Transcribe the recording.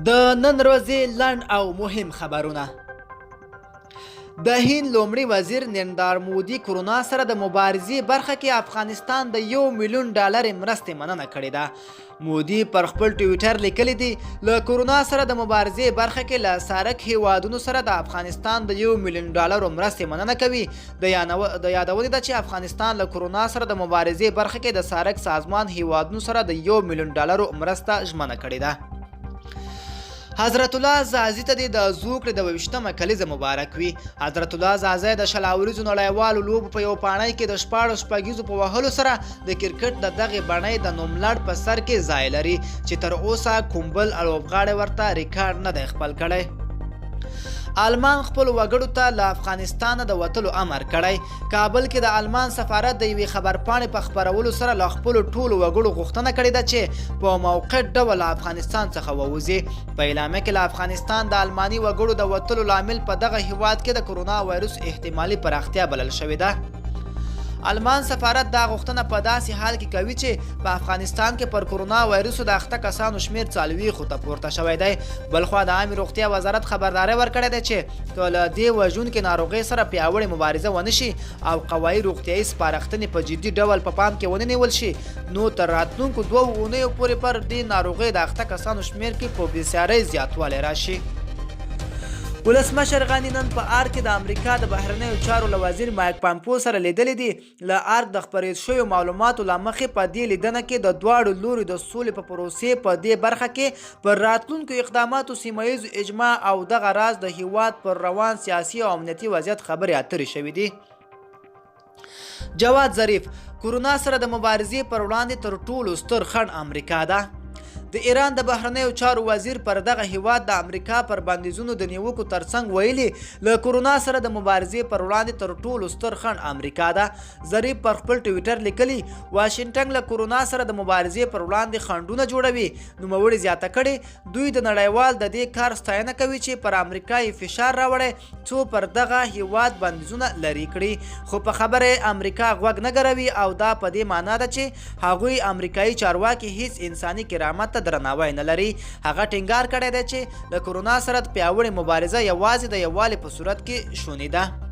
د نن ورځې لنډ او مهم خبرونه. د هند لومړي وزیر نریندر مودي کرونا سره د مبارزې برخه کې افغانستان د $1 میلیون مرستې مننه کړې ده. مودي پر خپل ټویټر لیکلی دی له کرونا سره د مبارزې برخه کې له سارک هیوادونو سره د افغانستان د $1 میلیون مرستې مننه کوي. د یادونې ده چې افغانستان له کرونا سره د مبارزې برخه کې د سارک سازمان هیوادونو سره د $1 میلیون مرسته ژمنه کړې ده. حضرت الله زازي ته د زوکړې د 22مه کلیزه مبارک وي. حضرت الله زازي د شلاوریزو نړیوالو لوبو په یو پاڼۍ کې د شپږیزو په وهلو سره د کرکټ د دغې بڼۍ د نوملړ په سر کې ځای لري چې تر اوسه کوم بل لوبغاړی ورته ریکارډ نه دی خپل کړی. آلمان خپل وګړو ته له افغانستانه د وتلو امر کړی. کابل کې د آلمان سفارت د یوې خبرپاڼې په خپرولو سره له خپلو ټولو وګړو غوښتنه کړې ده چې په موقت ډول له افغانستان څخه ووځي. په اعلامیه کې له افغانستان د آلماني وګړو د وتلو لامل په دغه هیواد کې د کرونا وایرس احتمالي پراختیا بلل شوې ده. آلمان سفارت دا غوښتنه په داسې حال کې کوي چې په افغانستان کې پر کرونا وایرسو د اخته کسانو شمیر 40 ته پورته شوی دی. بلخوا د عامې روغتیا وزارت خبرداری ورکړې ده چې که له دې وژونکې ناروغۍ سره پیاوړې مبارزه ونه شي او قوایي روغتیایي سپارښتنې په جدي ډول په پام کې ونه نیول شي نو تر راتلونکو 2 اونیو پورې پر دې ناروغۍ د اخته کسانو شمیر کې په بسیارۍ زیاتوالی راشي. ولسمشر غني نن په آر کې د امریکا د بهرنیو چارو له وزیر مایک پامپو سره لیدلی دی. له آر د خپرې شویو معلوماتو له مخې په دې لیدنه کې د دواړو لوري د سولې په پروسې په دې برخه کې پر راتلونکو اقداماتو سیمه ییزو اجماع او دغه راز د هیواد پر روان سیاسي او امنیتي وضعیت خبرې اترې شوې دي. جواد ظریف: کرونا سره د مبارزې پر وړاندې تر ټولو ستر خنډ امریکا ده. د ایران د بهرنیو چارو وزیر پر دغه هیواد د امریکا پر بندیزونو د نیوکو ترڅنګ ویلي له کرونا سره د مبارزې پر وړاندې تر ټولو ستر خنډ امریکا ده. ظریف پر خپل ټویټر لیکلی واشنګټن له کرونا سره د مبارزې پر وړاندې خنډونه جوړوي. نوموړي زیاته کړې دوی د نړیوال د دې کار ستاینه کوي چې پر امریکا یې فشار راوړی څو پر دغه هیواد بندیزونه لرې کړي، خو په خبره امریکا غوږ نه ګروي او دا په دې معنا ده چې هغوی امریکایي چارواکي هیڅ انساني کرامت درناوی نه لري. هغه ټینګار کړی دی چې د کرونا سره پیاوړې مبارزه یوازې د یووالي په صورت کې شونې ده.